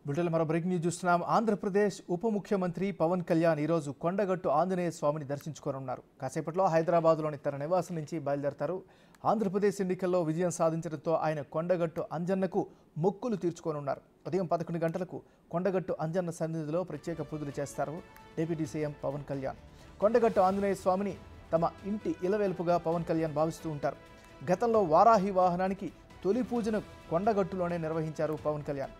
Bulletin మరో breaking news చూస్తున్నాం. ఆంధ్రప్రదేశ్ ఉప ముఖ్యమంత్రి పవన్ కళ్యాణ్ ఈరోజు కొండగట్టు ఆంజనేయ స్వామిని దర్శించుకోనున్నారు. కాసేపట్లో హైదరాబాద్లోని తన నివాసం నుంచి బయలుదేరతారు. ఆంధ్రప్రదేశ్ ఎన్నికల్లో విజయం సాధించడంతో ఆయన కొండగట్టు అంజన్నకు మొక్కులు తీర్చుకోనున్నారు. ఉదయం 11 గంటలకు కొండగట్టు అంజన్న సన్నిధిలో ప్రత్యేక పూజలు చేస్తారు డిప్యూటీ సీఎం పవన్ కళ్యాణ్. కొండగట్టు ఆంజనేయ స్వామిని తమ ఇంటి ఇలవేల్పుగా పవన్ కళ్యాణ్ భావిస్తూ ఉంటారు. గతంలో వారాహి వాహనానికి తొలి పూజను కొండగట్టులోనే నిర్వహించారు పవన్ కళ్యాణ్.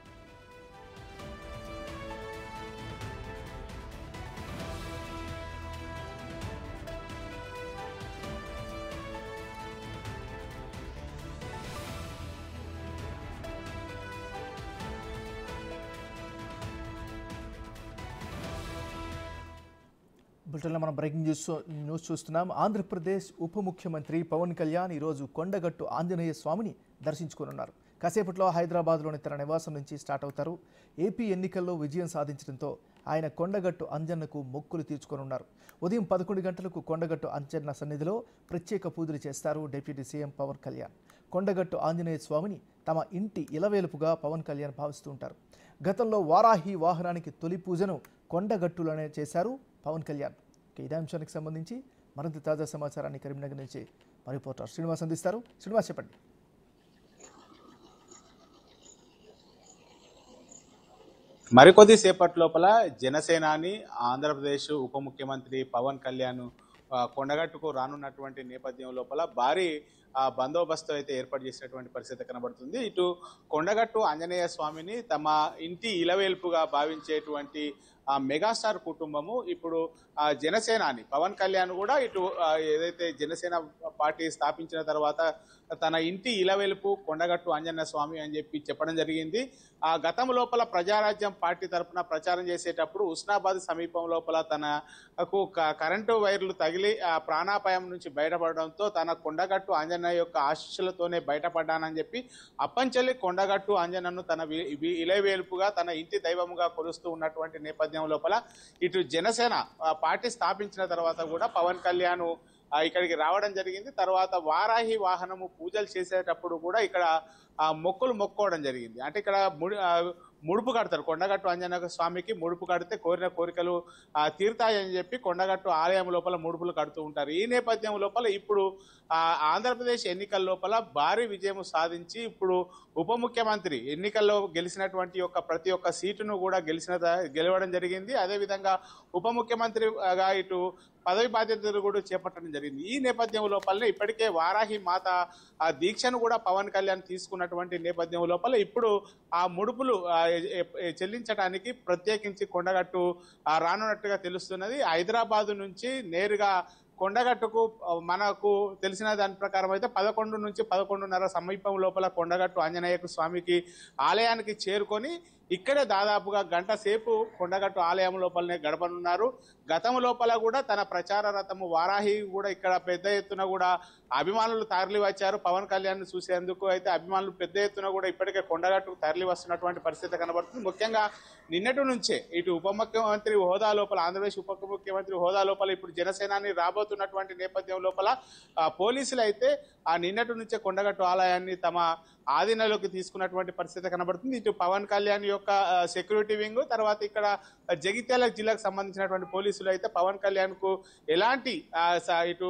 బులెటిన్లో మనం బ్రేకింగ్ న్యూస్ చూస్తున్నాం. ఆంధ్రప్రదేశ్ ఉప ముఖ్యమంత్రి పవన్ కళ్యాణ్ ఈరోజు కొండగట్టు ఆంజనేయ స్వామిని దర్శించుకోనున్నారు. కాసేపట్లో హైదరాబాద్లోని తన నివాసం నుంచి స్టార్ట్ అవుతారు. ఏపీ ఎన్నికల్లో విజయం సాధించడంతో ఆయన కొండగట్టు అంజన్నకు మొక్కులు తీర్చుకోనున్నారు. ఉదయం 11 గంటలకు కొండగట్టు అంజన్న సన్నిధిలో ప్రత్యేక పూజలు చేస్తారు డిప్యూటీ సీఎం పవన్ కళ్యాణ్. కొండగట్టు ఆంజనేయ స్వామిని తమ ఇంటి ఇలవేలుపుగా పవన్ కళ్యాణ్ భావిస్తూ ఉంటారు. గతంలో వారాహి వాహనానికి తొలి పూజను కొండగట్టులోనే చేశారు పవన్ కళ్యాణ్. ఇదే అంశానికి సంబంధించి మరింత తాజా సమాచారాన్ని కరీంనగర్ నుంచి మా రిపోర్టర్ శ్రీనివాస్ అందిస్తారు. శ్రీనివాస్, చెప్పండి. మరికొద్ది సేపటి లోపల జనసేనాని ఆంధ్రప్రదేశ్ ఉప ముఖ్యమంత్రి పవన్ కళ్యాణ్ కొండగట్టుకు రానున్నటువంటి నేపథ్యం లోపల భారీ బందోబస్తు అయితే ఏర్పాటు చేసినటువంటి పరిస్థితి కనబడుతుంది. ఇటు కొండగట్టు ఆంజనేయ స్వామిని తమ ఇంటి ఇలవేల్పుగా భావించేటువంటి మెగాస్టార్ కుటుంబము ఇప్పుడు జనసేనాని పవన్ కళ్యాణ్ కూడా ఇటు ఏదైతే జనసేన పార్టీ స్థాపించిన తర్వాత తన ఇంటి ఇలవేలుపు కొండగట్టు ఆంజనేయ స్వామి అని చెప్పడం జరిగింది. ఆ గతం లోపల ప్రజారాజ్యం పార్టీ తరఫున ప్రచారం చేసేటప్పుడు హుస్నాబాద్ సమీపం లోపల తనకు కరెంటు వైర్లు తగిలి ప్రాణాపాయం నుంచి బయటపడడంతో తన కొండగట్టు ఆంజనేయ యొక్క ఆశీస్సులతోనే బయటపడ్డానని చెప్పి అప్పంచెల్లి కొండగట్టు ఆంజనేయను తన ఇలవేలుపుగా తన ఇంటి దైవముగా కొలుస్తూ ఉన్నటువంటి నేపథ్యం లోపల ఇటు జనసేన పార్టీ స్థాపించిన తర్వాత కూడా పవన్ కళ్యాణ్ ఇక్కడికి రావడం జరిగింది. తర్వాత వారాహి వాహనము పూజలు చేసేటప్పుడు కూడా ఇక్కడ మొక్కులు మొక్కోవడం జరిగింది. అంటే ఇక్కడ ముడుపు కడతారు. కొండగట్టు ఆంజనేయ స్వామికి ముడుపు కడితే కోరిన కోరికలు తీరుతాయని చెప్పి కొండగట్టు ఆలయం లోపల ముడుపులు కడుతూ ఉంటారు. ఈ నేపథ్యం లోపల ఇప్పుడు ఆంధ్రప్రదేశ్ ఎన్నికల లోపల భారీ విజయం సాధించి ఇప్పుడు ఉప ముఖ్యమంత్రి ఎన్నికల్లో గెలిచినటువంటి ప్రతి ఒక్క సీటును కూడా గెలవడం జరిగింది. అదేవిధంగా ఉప ముఖ్యమంత్రిగా ఇటు పదవి బాధ్యతలు కూడా చేపట్టడం జరిగింది. ఈ నేపథ్యం లోపలనే ఇప్పటికే వారాహి మాత దీక్షను కూడా పవన్ కళ్యాణ్ తీసుకున్నటువంటి నేపథ్యం లోపల ఇప్పుడు ఆ ముడుపులు చెల్లించడానికి ప్రత్యేకించి కొండగట్టు రానున్నట్టుగా తెలుస్తున్నది. హైదరాబాద్ నుంచి నేరుగా కొండగట్టుకు మనకు తెలిసిన దాని ప్రకారం అయితే 11 నుంచి 11:30 సమీపం లోపల కొండగట్టు ఆంజనేయ స్వామికి ఆలయానికి చేరుకొని ఇక్కడే దాదాపుగా గంట సేపు కొండగట్టు ఆలయం లోపలనే గడపనున్నారు. గతం లోపల కూడా తన ప్రచార రథము వారాహి కూడా ఇక్కడ పెద్ద ఎత్తున కూడా అభిమానులు తరలి వచ్చారు. పవన్ కళ్యాణ్ చూసేందుకు అయితే అభిమానులు పెద్ద ఎత్తున కూడా ఇప్పటికే కొండగట్టుకు తరలి వస్తున్నటువంటి పరిస్థితి కనబడుతుంది. ముఖ్యంగా నిన్నటి నుంచే ఇటు ఉప ముఖ్యమంత్రి హోదా లోపల ఆంధ్రప్రదేశ్ ఉప ముఖ్యమంత్రి హోదా లోపల ఇప్పుడు జనసేనాని రాబోతున్నటువంటి నేపథ్యం లోపల పోలీసులు అయితే నిన్నటి నుంచే కొండగట్టు ఆలయాన్ని తమ ఆధీనంలోకి తీసుకున్నటువంటి పరిస్థితి కనబడుతుంది. ఇటు పవన్ కళ్యాణ్ యొక్క సెక్యూరిటీ వింగ్, తర్వాత ఇక్కడ జగిత్యాల జిల్లాకు సంబంధించినటువంటి పోలీసులు అయితే పవన్ కళ్యాణ్ కు ఎలాంటి ఇటు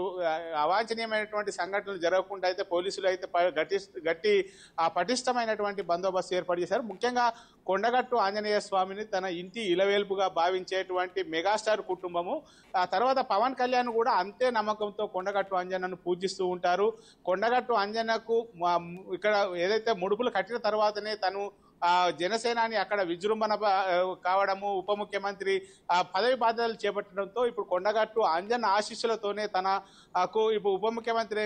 అవాంఛనీయమైనటువంటి సంఘటనలు జరగకుండా అయితే పోలీసులు అయితే గట్టి పటిష్టమైనటువంటి బందోబస్తు ఏర్పాటు చేశారు. ముఖ్యంగా కొండగట్టు ఆంజనేయ స్వామిని తన ఇంటి ఇలవేల్పుగా భావించేటువంటి మెగాస్టార్ కుటుంబము తర్వాత పవన్ కళ్యాణ్ కూడా అంతే నమ్మకంతో కొండగట్టు ఆంజనేయను పూజిస్తూ ఉంటారు. కొండగట్టు ఆంజనేయకు ఇక్కడ ఏదైతే ముడుపులు కట్టిన తర్వాతనే తను జనసేనాని అక్కడ విజృంభణ కావడము, ఉప ముఖ్యమంత్రి పదవి బాధ్యతలు చేపట్టడంతో ఇప్పుడు కొండగట్టు అంజన్న ఆశీస్సులతోనే తనకు ఇప్పుడు ఉప ముఖ్యమంత్రి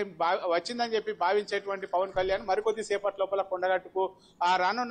వచ్చిందని చెప్పి భావించేటువంటి పవన్ కళ్యాణ్ మరికొద్ది సేపటి లోపల కొండగట్టుకు రానున్న